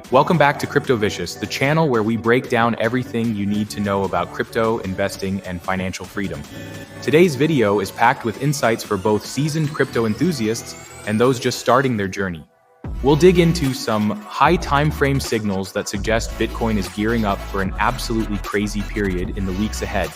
Welcome back to CryptoVicious, the channel where we break down everything you need to know about crypto, investing, and financial freedom. Today's video is packed with insights for both seasoned crypto enthusiasts and those just starting their journey. We'll dig into some high time frame signals that suggest Bitcoin is gearing up for an absolutely crazy period in the weeks ahead,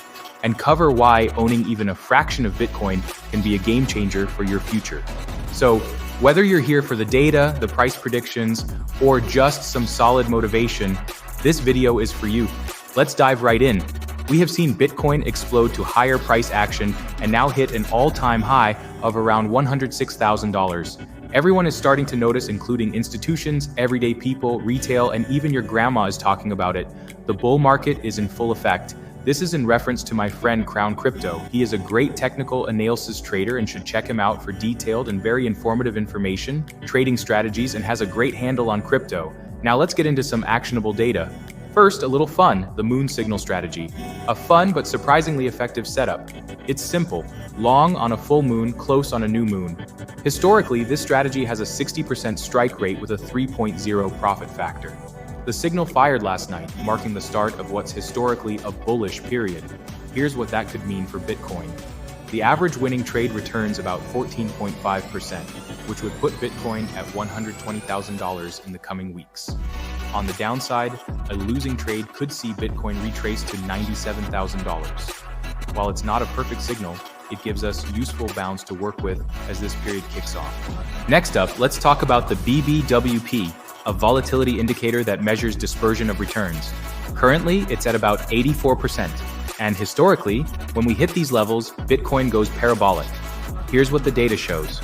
and cover why owning even a fraction of Bitcoin can be a game changer for your future. So, whether you're here for the data, the price predictions, or just some solid motivation, this video is for you. Let's dive right in. We have seen Bitcoin explode to higher price action and now hit an all-time high of around $106,000. Everyone is starting to notice, including institutions, everyday people, retail, and even your grandma is talking about it. The bull market is in full effect. This is in reference to my friend Crown Crypto. He is a great technical analysis trader and should check him out for detailed and very informative information, trading strategies, and has a great handle on crypto. Now let's get into some actionable data. First, a little fun, the Moon signal strategy. A fun but surprisingly effective setup. It's simple, long on a full moon, close on a new moon. Historically, this strategy has a 60% strike rate with a 3.0 profit factor. The signal fired last night, marking the start of what's historically a bullish period. Here's what that could mean for Bitcoin. The average winning trade returns about 14.5%, which would put Bitcoin at $120,000 in the coming weeks. On the downside, a losing trade could see Bitcoin retrace to $97,000. While it's not a perfect signal, it gives us useful bounds to work with as this period kicks off. Next up, let's talk about the BBWP, a volatility indicator that measures dispersion of returns. Currently, it's at about 84%, and historically, when we hit these levels, Bitcoin goes parabolic. Here's what the data shows.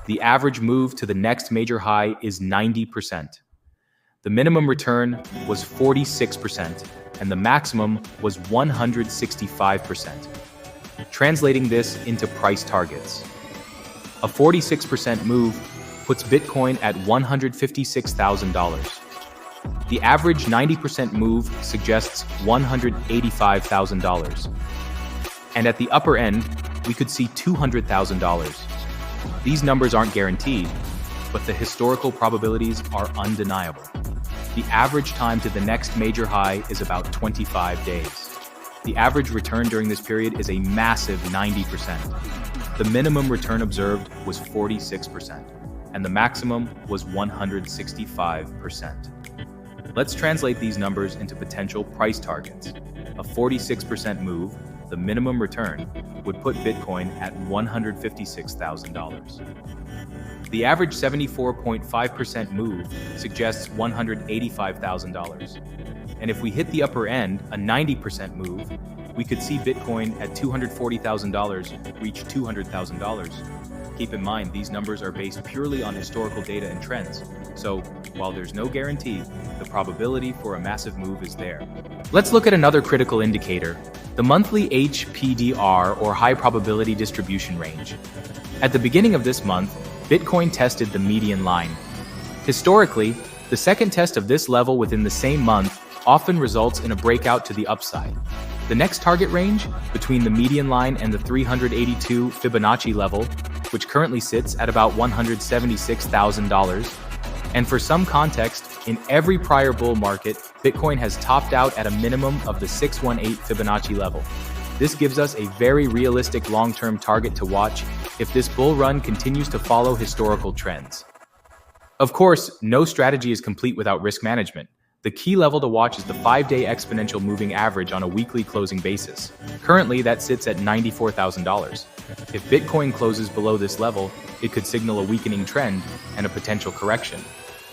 The average move to the next major high is 90%. The minimum return was 46%, and the maximum was 165%. Translating this into price targets. A 46% move puts Bitcoin at $156,000. The average 90% move suggests $185,000. And at the upper end, we could see $200,000. These numbers aren't guaranteed, but the historical probabilities are undeniable. The average time to the next major high is about 25 days. The average return during this period is a massive 90%. The minimum return observed was 46%. And the maximum was 165%. Let's translate these numbers into potential price targets. A 46% move, the minimum return, would put Bitcoin at $156,000. The average 74.5% move suggests $185,000. And if we hit the upper end, a 90% move, we could see Bitcoin at $240,000 reach $200,000. Keep in mind, these numbers are based purely on historical data and trends. So, while there's no guarantee, the probability for a massive move is there. Let's look at another critical indicator, the monthly HPDR, or high probability distribution range. At the beginning of this month, Bitcoin tested the median line. Historically, the second test of this level within the same month often results in a breakout to the upside. The next target range, between the median line and the 382 Fibonacci level, which currently sits at about $176,000. And for some context, in every prior bull market, Bitcoin has topped out at a minimum of the 618 Fibonacci level. This gives us a very realistic long-term target to watch if this bull run continues to follow historical trends. Of course, no strategy is complete without risk management. The key level to watch is the 5-day exponential moving average on a weekly closing basis. Currently, that sits at $94,000. If Bitcoin closes below this level, it could signal a weakening trend and a potential correction.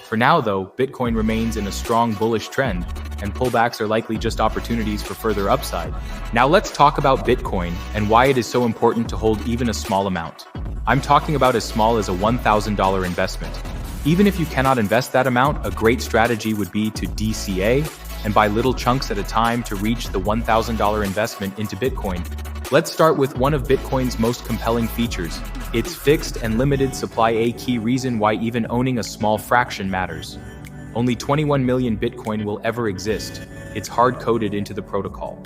For now, though, Bitcoin remains in a strong bullish trend, and pullbacks are likely just opportunities for further upside. Now let's talk about Bitcoin and why it is so important to hold even a small amount. I'm talking about as small as a $1,000 investment. Even if you cannot invest that amount, a great strategy would be to DCA and buy little chunks at a time to reach the $1,000 investment into Bitcoin. Let's start with one of Bitcoin's most compelling features, its fixed and limited supply, a key reason why even owning a small fraction matters. Only 21 million Bitcoin will ever exist. It's hard-coded into the protocol.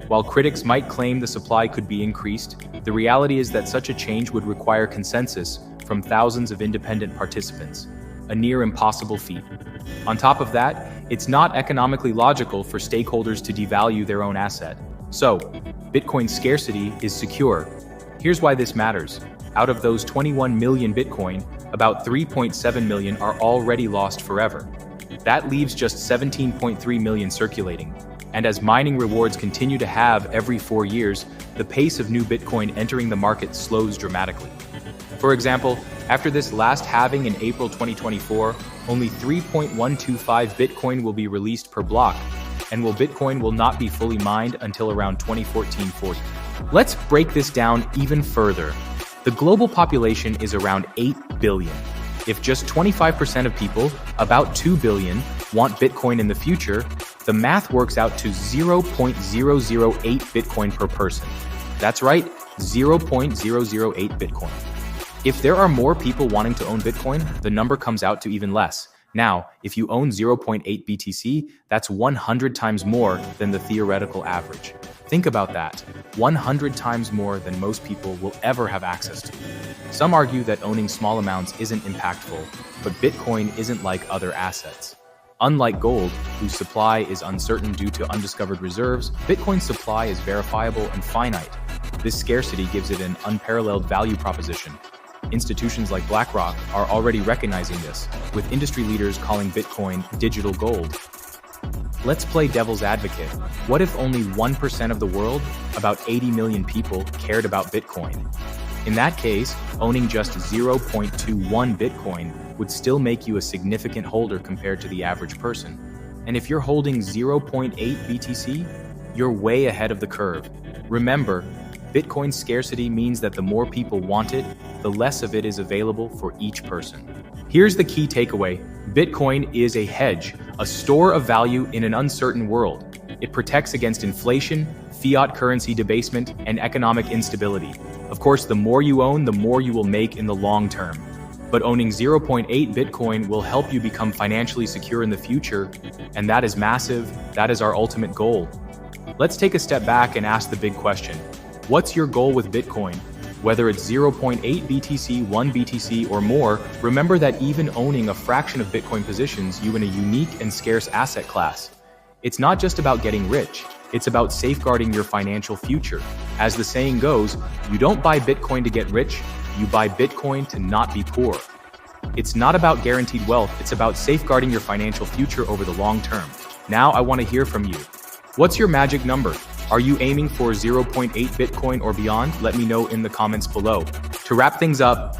While critics might claim the supply could be increased, the reality is that such a change would require consensus from thousands of independent participants. a near impossible feat. On top of that, it's not economically logical for stakeholders to devalue their own asset. So, Bitcoin's scarcity is secure. Here's why this matters. Out of those 21 million Bitcoin, about 3.7 million are already lost forever. That leaves just 17.3 million circulating. And as mining rewards continue to halve every 4 years, the pace of new Bitcoin entering the market slows dramatically. For example, after this last halving in April 2024, only 3.125 Bitcoin will be released per block, and Bitcoin will not be fully mined until around 2014-40. Let's break this down even further. The global population is around 8 billion. If just 25% of people, about 2 billion, want Bitcoin in the future, the math works out to 0.008 Bitcoin per person. That's right, 0.008 Bitcoin. If there are more people wanting to own Bitcoin, the number comes out to even less. Now, if you own 0.8 BTC, that's 100 times more than the theoretical average. Think about that, 100 times more than most people will ever have access to. Some argue that owning small amounts isn't impactful, but Bitcoin isn't like other assets. Unlike gold, whose supply is uncertain due to undiscovered reserves, Bitcoin's supply is verifiable and finite. This scarcity gives it an unparalleled value proposition. Institutions like BlackRock are already recognizing this, with industry leaders calling Bitcoin digital gold. Let's play devil's advocate. What if only 1% of the world, about 80 million people, cared about Bitcoin? In that case, owning just 0.21 Bitcoin would still make you a significant holder compared to the average person. And if you're holding 0.8 BTC, you're way ahead of the curve. Remember, Bitcoin's scarcity means that the more people want it, the less of it is available for each person. Here's the key takeaway. Bitcoin is a hedge, a store of value in an uncertain world. It protects against inflation, fiat currency debasement, and economic instability. Of course, the more you own, the more you will make in the long term. But owning 0.8 Bitcoin will help you become financially secure in the future, and that is massive. That is our ultimate goal. Let's take a step back and ask the big question. What's your goal with Bitcoin? Whether it's 0.8 BTC, 1 BTC, or more, remember that even owning a fraction of Bitcoin positions you in a unique and scarce asset class. It's not just about getting rich, it's about safeguarding your financial future. As the saying goes, you don't buy Bitcoin to get rich, you buy Bitcoin to not be poor. It's not about guaranteed wealth, it's about safeguarding your financial future over the long term. Now I want to hear from you. What's your magic number? Are you aiming for 0.8 Bitcoin or beyond? Let me know in the comments below. To wrap things up,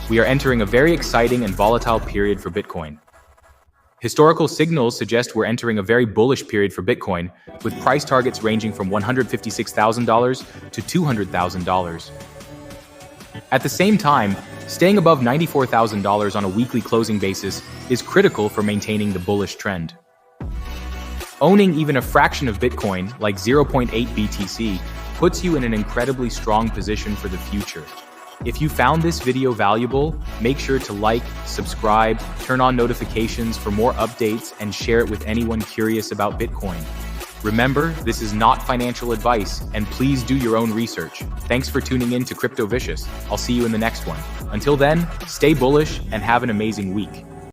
we are entering a very exciting and volatile period for Bitcoin. Historical signals suggest we're entering a very bullish period for Bitcoin, with price targets ranging from $156,000 to $200,000. At the same time, staying above $94,000 on a weekly closing basis is critical for maintaining the bullish trend. Owning even a fraction of Bitcoin, like 0.8 BTC, puts you in an incredibly strong position for the future. If you found this video valuable, make sure to like, subscribe, turn on notifications for more updates, and share it with anyone curious about Bitcoin. Remember, this is not financial advice, and please do your own research. Thanks for tuning in to CryptoVicious. I'll see you in the next one. Until then, stay bullish and have an amazing week.